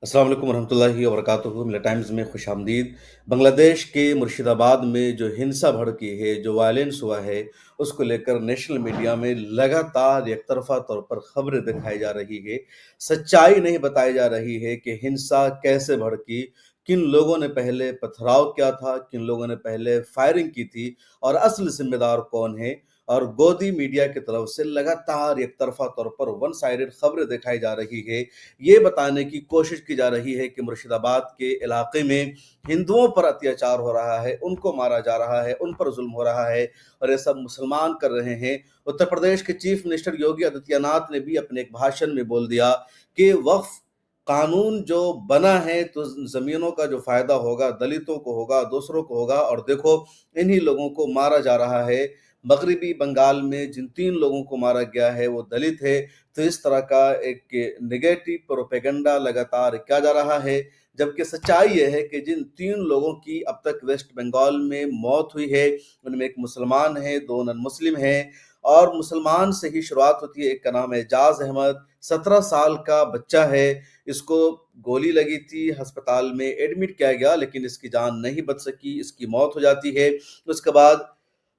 अस्सलाम वालेकुम रहमतुल्लाहि व बरकातुहू। मिला टाइम्स में खुश आमदीद। बांग्लादेश के मुर्शिदाबाद में जो हिंसा भड़की है, जो वायलेंस हुआ है, उसको लेकर नेशनल मीडिया में लगातार एक तरफा तौर पर खबरें दिखाई जा रही है। सच्चाई नहीं बताई जा रही है कि हिंसा कैसे भड़की, किन लोगों ने पहले पथराव किया था, किन लोगों ने पहले फायरिंग की थी और असल जिम्मेदार कौन है। और गोदी मीडिया की तरफ से लगातार एक तरफा तौर पर वन साइडेड खबरें दिखाई जा रही है। ये बताने की कोशिश की जा रही है कि मुर्शिदाबाद के इलाके में हिंदुओं पर अत्याचार हो रहा है, उनको मारा जा रहा है, उन पर जुल्म हो रहा है और ये सब मुसलमान कर रहे हैं। उत्तर प्रदेश के चीफ मिनिस्टर योगी आदित्यनाथ ने भी अपने एक भाषण में बोल दिया कि वक्फ कानून जो बना है तो जमीनों का जो फायदा होगा दलितों को होगा, दूसरों को होगा, और देखो इन्हीं लोगों को मारा जा रहा है। मगरिबी बंगाल में जिन 3 लोगों को मारा गया है वो दलित है। तो इस तरह का एक नेगेटिव प्रोपेगेंडा लगातार किया जा रहा है, जबकि सच्चाई ये है कि जिन 3 लोगों की अब तक वेस्ट बंगाल में मौत हुई है, उनमें एक मुसलमान है, 2 नन मुस्लिम हैं। और मुसलमान से ही शुरुआत होती है। एक का नाम है एजाज अहमद, 17 साल का बच्चा है। इसको गोली लगी थी, अस्पताल में एडमिट किया गया, लेकिन इसकी जान नहीं बच सकी, इसकी मौत हो जाती है। उसके बाद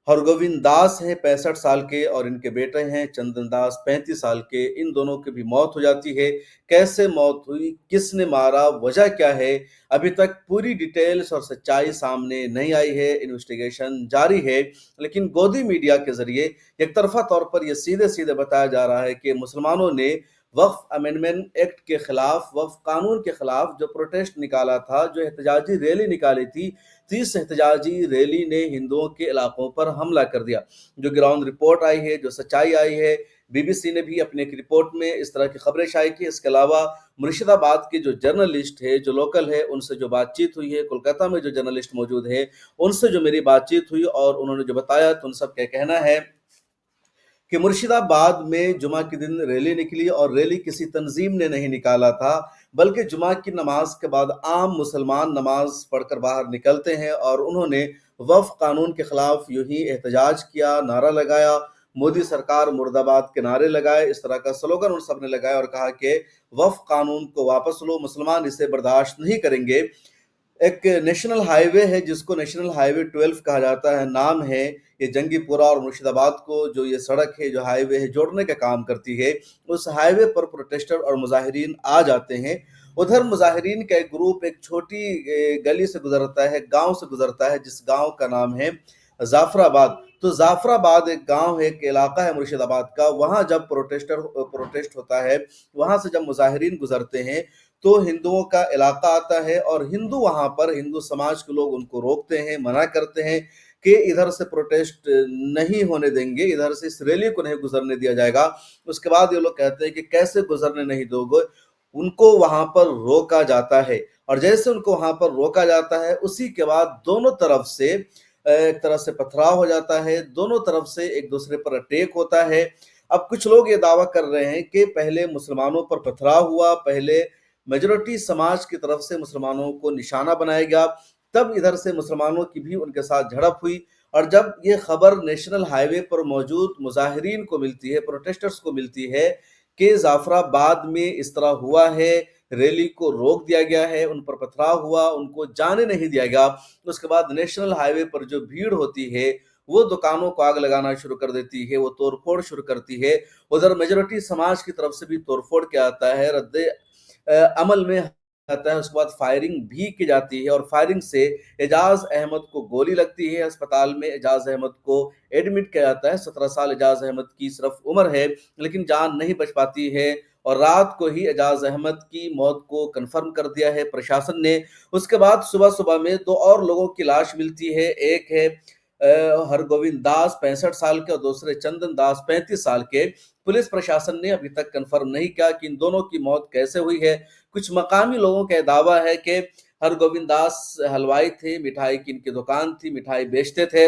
हरगोविंद दास हैं 65 साल के, और इनके बेटे हैं चंदन दास 35 साल के। इन दोनों की भी मौत हो जाती है। कैसे मौत हुई, किसने मारा, वजह क्या है, अभी तक पूरी डिटेल्स और सच्चाई सामने नहीं आई है। इन्वेस्टिगेशन जारी है, लेकिन गोदी मीडिया के जरिए एक तरफा तौर पर यह सीधे सीधे बताया जा रहा है कि मुसलमानों ने वक्फ अमेंडमेंट एक्ट के खिलाफ, वक्फ कानून के खिलाफ जो प्रोटेस्ट निकाला था, जो एहतजाजी रैली निकाली थी, 30 एहतजाजी रैली ने हिंदुओं के इलाकों पर हमला कर दिया। जो ग्राउंड रिपोर्ट आई है, जो सच्चाई आई है, बीबीसी ने भी अपने एक रिपोर्ट में इस तरह की खबरें शाये की। इसके अलावा मुर्शिदाबाद के जो जर्नलिस्ट है, जो लोकल है, उनसे जो बातचीत हुई है, कोलकाता में जो जर्नलिस्ट मौजूद है, उनसे जो मेरी बातचीत हुई और उन्होंने जो बताया, तो उन सब का कहना है कि मुर्शिदाबाद में जुमा के दिन रैली निकली और रैली किसी तंजीम ने नहीं निकाला था, बल्कि जुमा की नमाज के बाद आम मुसलमान नमाज पढ़कर बाहर निकलते हैं और उन्होंने वक्फ कानून के खिलाफ यूं ही एहतजाज किया, नारा लगाया, मोदी सरकार मुर्दाबाद के नारे लगाए, इस तरह का स्लोगन उन सब ने लगाया और कहा कि वक्फ कानून को वापस लो, मुसलमान इसे बर्दाश्त नहीं करेंगे। एक नेशनल हाईवे है जिसको नेशनल हाईवे 12 कहा जाता है, नाम है ये जंगीपुरा और मुर्शिदाबाद को, जो ये सड़क है, जो हाईवे है, जोड़ने का काम करती है। उस हाईवे पर प्रोटेस्टर और मुजाहिरीन आ जाते हैं। उधर मुजाहिरीन का एक ग्रुप एक छोटी गली से गुजरता है, गांव से गुजरता है, जिस गांव का नाम है जाफराबाद। तो जाफराबाद एक गांव है, एक इलाका है मुर्शिदाबाद का। वहां जब प्रोटेस्ट होता है, वहां से जब मुजाहिरीन गुजरते हैं, तो हिंदुओं का इलाका आता है और हिंदू वहां पर, हिंदू समाज के लोग उनको रोकते हैं, मना करते हैं कि इधर से प्रोटेस्ट नहीं होने देंगे, इधर से इस रैली को नहीं गुजरने दिया जाएगा। उसके बाद ये लोग कहते हैं कि कैसे गुजरने नहीं दोगे। उनको वहां पर रोका जाता है, और जैसे उनको वहां पर रोका जाता है, उसी के बाद दोनों तरफ से एक तरह से पथराव हो जाता है, दोनों तरफ से एक दूसरे पर अटैक होता है। अब कुछ लोग ये दावा कर रहे हैं कि पहले मुसलमानों पर पथराव हुआ, पहले मेजोरिटी समाज की तरफ से मुसलमानों को निशाना बनाया गया, तब इधर से मुसलमानों की भी उनके साथ झड़प हुई। और जब ये खबर नेशनल हाईवे पर मौजूद मुजाहिरीन को मिलती है, प्रोटेस्टर्स को मिलती है कि जाफराबाद में इस तरह हुआ है, रैली को रोक दिया गया है, उन पर पथराव हुआ, उनको जाने नहीं दिया गया, उसके बाद नेशनल हाईवे पर जो भीड़ होती है वो दुकानों को आग लगाना शुरू कर देती है, वो तोड़फोड़ शुरू करती है। उधर मेजोरिटी समाज की तरफ से भी तोड़फोड़ किया जाता है, रद्द अमल में आता है। उसके बाद फायरिंग भी की जाती है और फायरिंग से एजाज अहमद को गोली लगती है। अस्पताल में एजाज अहमद को एडमिट किया जाता है। 17 साल एजाज अहमद की सिर्फ उम्र है, लेकिन जान नहीं बच पाती है और रात को ही एजाज अहमद की मौत को कंफर्म कर दिया है प्रशासन ने। उसके बाद सुबह सुबह में 2 और लोगों की लाश मिलती है। एक है हरगोविंद दास 65 साल के और दूसरे चंदन दास 35 साल के। पुलिस प्रशासन ने अभी तक कंफर्म नहीं किया कि इन दोनों की मौत कैसे हुई है। कुछ मकामी लोगों का दावा है कि हरगोविंद दास हलवाई थे, मिठाई की इनकी दुकान थी, मिठाई बेचते थे,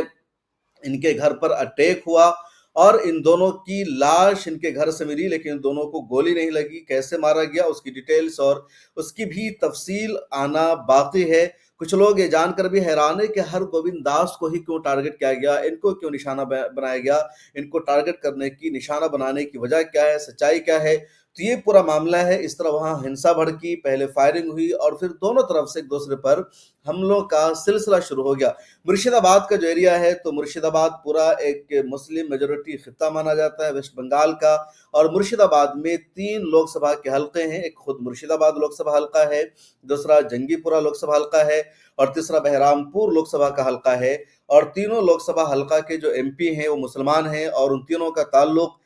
इनके घर पर अटैक हुआ और इन दोनों की लाश इनके घर से मिली, लेकिन इन दोनों को गोली नहीं लगी। कैसे मारा गया उसकी डिटेल्स और उसकी भी तफसील आना बाकी है। कुछ लोग ये जानकर भी हैरान है कि हरगोविंद दास को ही क्यों टारगेट किया गया, इनको क्यों निशाना बनाया गया, इनको टारगेट करने की, निशाना बनाने की वजह क्या है, सच्चाई क्या है। تو یہ پورا معاملہ ہے. اس طرح وہاں ہنسا بھڑکی، پہلے فائرنگ ہوئی اور پھر دونوں طرف سے ایک دوسرے پر حملوں کا سلسلہ شروع ہو گیا. مرشد آباد کا جو ایریا ہے تو مرشد آباد پورا ایک مسلم میجورٹی خطہ مانا جاتا ہے ویسٹ بنگال کا، اور مرشد آباد میں 3 لوک سبھا کے حلقے ہیں. ایک خود مرشد آباد لوک سبھا حلقہ ہے، دوسرا جنگی پورہ لوک سبھا حلقہ ہے، اور تیسرا بہرام پور لوک سبھا کا حلقہ ہے. اور تینوں لوک سبھا حلقہ کے جو ایم پی ہیں وہ مسلمان ہیں، اور ان تینوں کا تعلق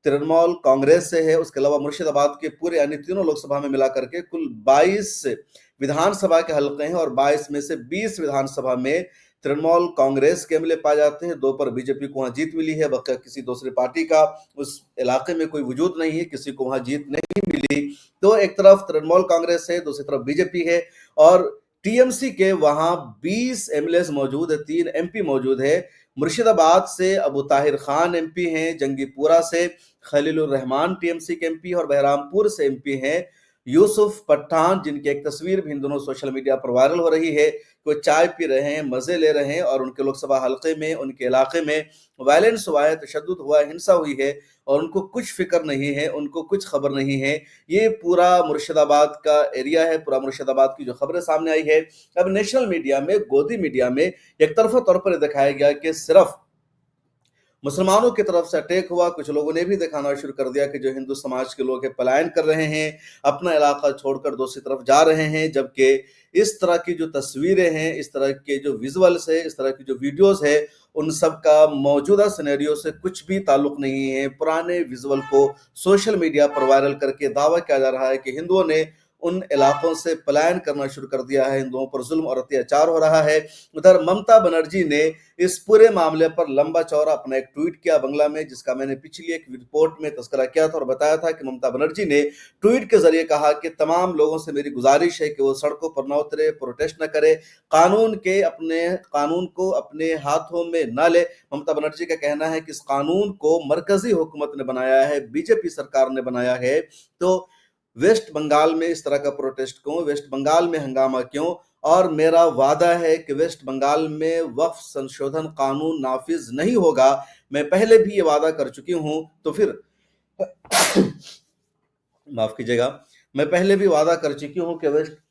ترنمول کانگریس سے ہے. اس کے علاوہ مرشد آباد کے پورے یعنی تینوں لوک سبھا میں ملا کر کے کل 22 ودھان سبھا کے حلقے ہیں، اور 22 میں سے 20 ودھان سبھا میں ترنمول کانگریس کے ایم پائے جاتے ہیں. 2 پر بی جے پی کو وہاں جیت ملی ہے، بقیہ کسی دوسرے پارٹی کا اس علاقے میں کوئی وجود نہیں ہے، کسی کو وہاں جیت نہیں ملی. تو ایک طرف ترنمول کانگریس ہے، دوسری طرف بی جے پی ہے، اور ٹی ایم سی کے وہاں 20 ایم ایل ایز موجود ہے، 3 ایم پی موجود ہے. مرشد آباد سے ابو طاہر خان ایم پی ہیں، جنگی پورہ سے خلیل الرحمان ٹی ایم سی کے ایم پی، اور بہرام پور سے ایم پی ہیں یوسف پٹھان، جن کی ایک تصویر بھی ان دونوں سوشل میڈیا پر وائرل ہو رہی ہے. وہ چائے پی رہے ہیں، مزے لے رہے ہیں، اور ان کے لوک سبھا حلقے میں ان کے علاقے میں وائلنس ہوا ہے، تشدد ہوا ہے، ہنسا ہوئی ہے، اور ان کو کچھ فکر نہیں ہے، ان کو کچھ خبر نہیں ہے. یہ پورا مرشد آباد کا ایریا ہے، پورا مرشد آباد کی جو خبریں سامنے آئی ہے. اب نیشنل میڈیا میں، گودی میڈیا میں ایک طرفہ طور پر یہ دکھایا گیا کہ صرف مسلمانوں کی طرف سے اٹیک ہوا. کچھ لوگوں نے بھی دکھانا شروع کر دیا کہ جو ہندو سماج کے لوگ ہیں پلائن کر رہے ہیں، اپنا علاقہ چھوڑ کر دوسری طرف جا رہے ہیں، جبکہ اس طرح کی جو تصویریں ہیں، اس طرح کے جو ویژولز ہیں، اس طرح کی جو ویڈیوز ہیں، ان سب کا موجودہ سینیریو سے کچھ بھی تعلق نہیں ہے. پرانے ویژول کو سوشل میڈیا پر وائرل کر کے دعویٰ کیا جا رہا ہے کہ ہندوؤں نے ان علاقوں سے پلائن کرنا شروع کر دیا ہے، ہندوؤں پر ظلم اور اتیاچار ہو رہا ہے. ادھر ممتا بنرجی نے اس پورے معاملے پر لمبا چوڑا اپنا ایک ٹویٹ کیا بنگلہ میں، جس کا میں نے پچھلی ایک رپورٹ میں تذکرہ کیا تھا اور بتایا تھا کہ ممتا بنرجی نے ٹویٹ کے ذریعے کہا کہ تمام لوگوں سے میری گزارش ہے کہ وہ سڑکوں پر نہ اترے، پروٹیسٹ نہ کرے، قانون کو اپنے ہاتھوں میں نہ لے. ممتا بنرجی کا کہنا ہے کہ اس قانون کو مرکزی حکومت نے بنایا ہے، بی جے پی سرکار نے بنایا ہے، تو ویسٹ بنگال میں اس طرح کا پروٹیسٹ کیوں، ویسٹ بنگال میں ہنگامہ کیوں؟ اور میرا وعدہ ہے کہ ویسٹ بنگال میں وقف سنشودھن قانون نافذ نہیں ہوگا. میں پہلے بھی یہ وعدہ کر چکی ہوں، تو پھر معاف کیجیے گا، میں پہلے بھی وعدہ کر چکی ہوں کہ ویسٹ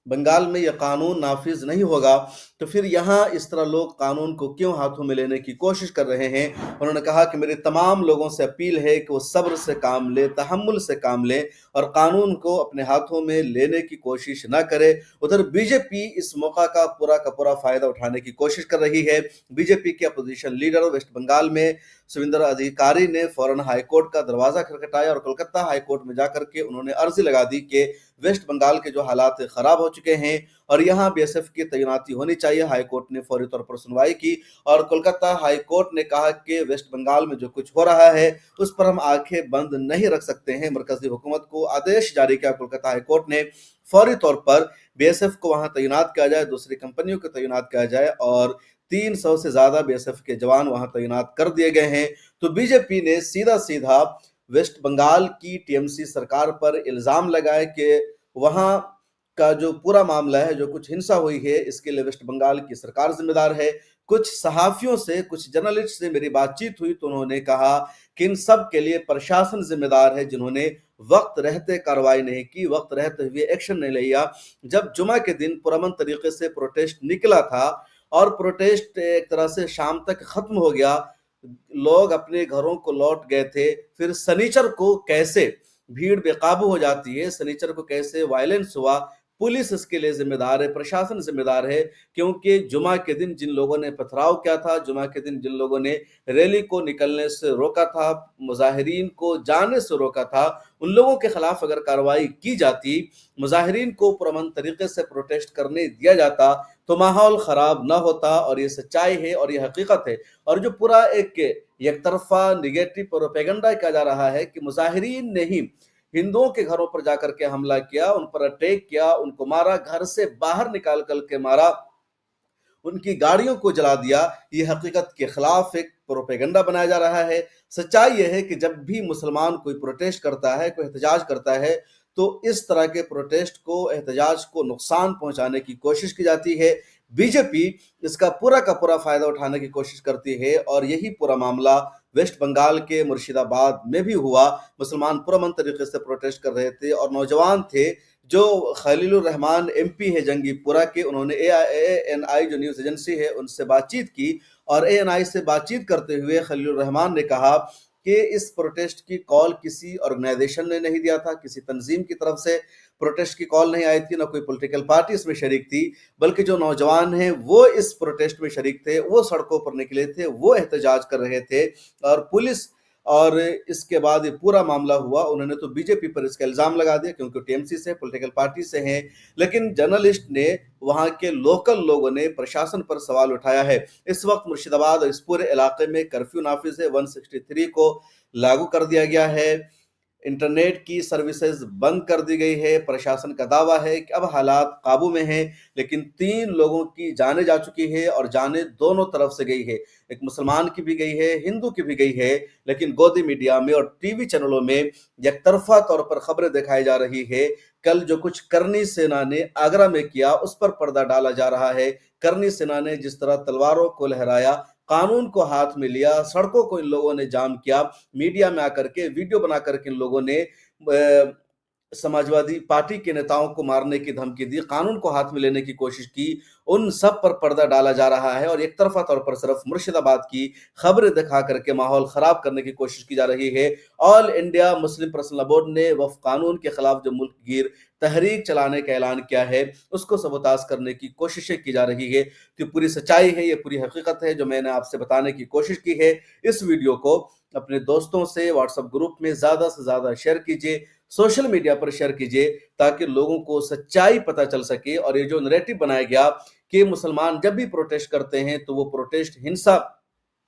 بنگال میں یہ قانون نافذ نہیں ہوگا، تو پھر یہاں اس طرح لوگ قانون کو کیوں ہاتھوں میں لینے کی کوشش کر رہے ہیں. انہوں نے کہا کہ میرے تمام لوگوں سے اپیل ہے کہ وہ صبر سے کام لے، تحمل سے کام لے، اور قانون کو اپنے ہاتھوں میں لینے کی کوشش نہ کرے. ادھر بی جے پی اس موقع کا پورا فائدہ اٹھانے کی کوشش کر رہی ہے. بی جے پی کے اپوزیشن لیڈر ویسٹ بنگال میں سویندر ادھیکاری نے فوراً ہائی کورٹ کا دروازہ کھٹکھٹایا، اور کولکتہ ہائی کورٹ میں جا کر کے انہوں نے عرضی لگا دی کہ ویسٹ بنگال کے جو حالات خراب ہو چکے ہیں اور یہاں بی ایس ایف کی تعیناتی ہونی چاہیے. ہائی کورٹ نے فوری طور پر سنوائی کی، اور کولکتہ ہائی کورٹ نے کہا کہ ویسٹ بنگال میں جو کچھ ہو رہا ہے اس پر ہم آنکھیں بند نہیں رکھ سکتے ہیں. مرکزی حکومت کو آدیش جاری کیا کولکتہ ہائی کورٹ نے، فوری طور پر بی ایس ایف کو وہاں تعینات کیا جائے، دوسری کمپنیوں کو تعینات کیا جائے، اور 300 سے زیادہ بی ایس ایف کے جوان وہاں تعینات کر دیے گئے ہیں. تو بی جے پی نے سیدھا ویسٹ بنگال کی ٹی ایم سی سرکار پر الزام لگائے کہ وہاں کا جو پورا معاملہ ہے، جو کچھ ہنسا ہوئی ہے، اس کے لیے ویسٹ بنگال کی سرکار ذمہ دار ہے. کچھ صحافیوں سے، کچھ جرنلسٹ سے میری بات چیت ہوئی تو انہوں نے کہا کہ ان سب کے لیے پرشاسن ذمہ دار ہے، جنہوں نے وقت رہتے کارروائی نہیں کی، وقت رہتے ہوئے ایکشن نہیں لیا. جب جمعہ کے دن پرامن طریقے سے پروٹیسٹ نکلا تھا اور پروٹیسٹ ایک طرح سے شام تک ختم ہو گیا، لوگ اپنے گھروں کو لوٹ گئے تھے، پھر سنیچر کو کیسے بھیڑ بے قابو ہو جاتی ہے، سنیچر کو کیسے وائلنس ہوا، پولیس اس کے لیے ذمہ دار ہے، پرشاسن ذمہ دار ہے. کیونکہ جمعہ کے دن جن لوگوں نے پتھراؤ کیا تھا، جمعہ کے دن جن لوگوں نے ریلی کو نکلنے سے روکا تھا، مظاہرین کو جانے سے روکا تھا، ان لوگوں کے خلاف اگر کارروائی کی جاتی، مظاہرین کو پرامن طریقے سے پروٹیسٹ کرنے دیا جاتا، تو ماحول خراب نہ ہوتا. اور یہ سچائی ہے اور یہ حقیقت ہے. اور جو پورا ایک طرفہ نیگیٹو پروپیگنڈا کیا جا رہا ہے کہ مظاہرین نے ہی ہندوؤں کے گھروں پر جا کر کے حملہ کیا، ان پر اٹیک کیا، ان کو مارا، گھر سے باہر نکال کر کے مارا، ان کی گاڑیوں کو جلا دیا، یہ حقیقت کے خلاف ایک پروپیگنڈا بنایا جا رہا ہے. سچائی یہ ہے کہ جب بھی مسلمان کوئی پروٹیسٹ کرتا ہے، کوئی احتجاج کرتا ہے، تو اس طرح کے پروٹیسٹ کو، احتجاج کو نقصان پہنچانے کی کوشش کی جاتی ہے. بی جے پی اس کا پورا فائدہ اٹھانے کی کوشش کرتی ہے، اور یہی پورا معاملہ वेस्ट बंगाल के मुर्शिदाबाद में भी हुआ। मुसलमान पुरअमन तरीके से प्रोटेस्ट कर रहे थे और नौजवान थे जो खलीलुर रहमान एमपी है जंगीपुरा के, उन्होंने एएनआई जो न्यूज़ एजेंसी है उनसे बातचीत की और एएनआई से बातचीत करते हुए खलीलुर रहमान ने कहा कि इस प्रोटेस्ट की कॉल किसी ऑर्गेनाइजेशन ने नहीं दिया था, किसी तंजीम की तरफ से प्रोटेस्ट की कॉल नहीं आई थी, ना कोई पॉलिटिकल पार्टी इसमें शरीक थी, बल्कि जो नौजवान हैं वो इस प्रोटेस्ट में शरीक थे, वो सड़कों पर निकले थे, वो एहतजाज कर रहे थे और पुलिस और इसके बाद ये पूरा मामला हुआ। उन्होंने तो बीजेपी पर इसका इल्ज़ाम लगा दिया क्योंकि टीएमसी से, पॉलिटिकल पार्टी से हैं, लेकिन जर्नलिस्ट ने, वहाँ के लोकल लोगों ने प्रशासन पर सवाल उठाया है। इस वक्त मुर्शिदाबाद और इस पूरे इलाके में कर्फ्यू नाफिज है, 163 को लागू कर दिया गया है, इंटरनेट की सर्विसेज बंद कर दी गई है। प्रशासन का दावा है कि अब हालात काबू में हैं, लेकिन 3 लोगों की जानें जा चुकी है और जानें दोनों तरफ से गई है। एक मुसलमान की भी गई है, हिंदू की भी गई है, लेकिन गोदी मीडिया में और टीवी चैनलों में एकतरफा तौर पर खबरें दिखाई जा रही है। कल जो कुछ करनी सेना ने आगरा में किया उस पर पर्दा डाला जा रहा है। करनी सेना ने जिस तरह तलवारों को लहराया, कानून को हाथ में लिया, सड़कों को इन लोगों ने जाम किया, मीडिया में आकर के वीडियो बना करके इन लोगों ने समाजवादी पार्टी के नेताओं को मारने की धमकी दी, कानून को हाथ में लेने की कोशिश की, उन सब पर पर्दा डाला जा रहा है और एक तरफा तौर पर सिर्फ मुर्शिदाबाद की खबरें दिखा करके माहौल खराब करने की कोशिश की जा रही है। All India Muslim personal board ने वक्फ कानून के खिलाफ जो मुल्क गिर तहरीक चलाने का ऐलान किया है उसको सबूताज करने की कोशिशें की जा रही है। तो पूरी सच्चाई है, ये पूरी हकीकत है जो मैंने आपसे बताने की कोशिश की है। इस वीडियो को अपने दोस्तों से व्हाट्सएप ग्रुप में ज्यादा से ज्यादा शेयर कीजिए, सोशल मीडिया पर शेयर कीजिए, ताकि लोगों को सच्चाई पता चल सके। और ये जो नैरेटिव बनाया गया कि मुसलमान जब भी प्रोटेस्ट करते हैं तो वो प्रोटेस्ट हिंसा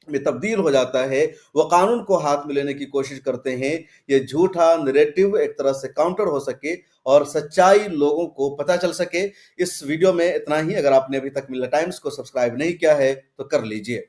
में तब्दील हो जाता है, वो कानून को हाथ में लेने की कोशिश करते हैं, ये झूठा नैरेटिव एक तरह से काउंटर हो सके और सच्चाई लोगों को पता चल सके। इस वीडियो में इतना ही। अगर आपने अभी तक मिल्ला टाइम्स को सब्सक्राइब नहीं किया है तो कर लीजिए।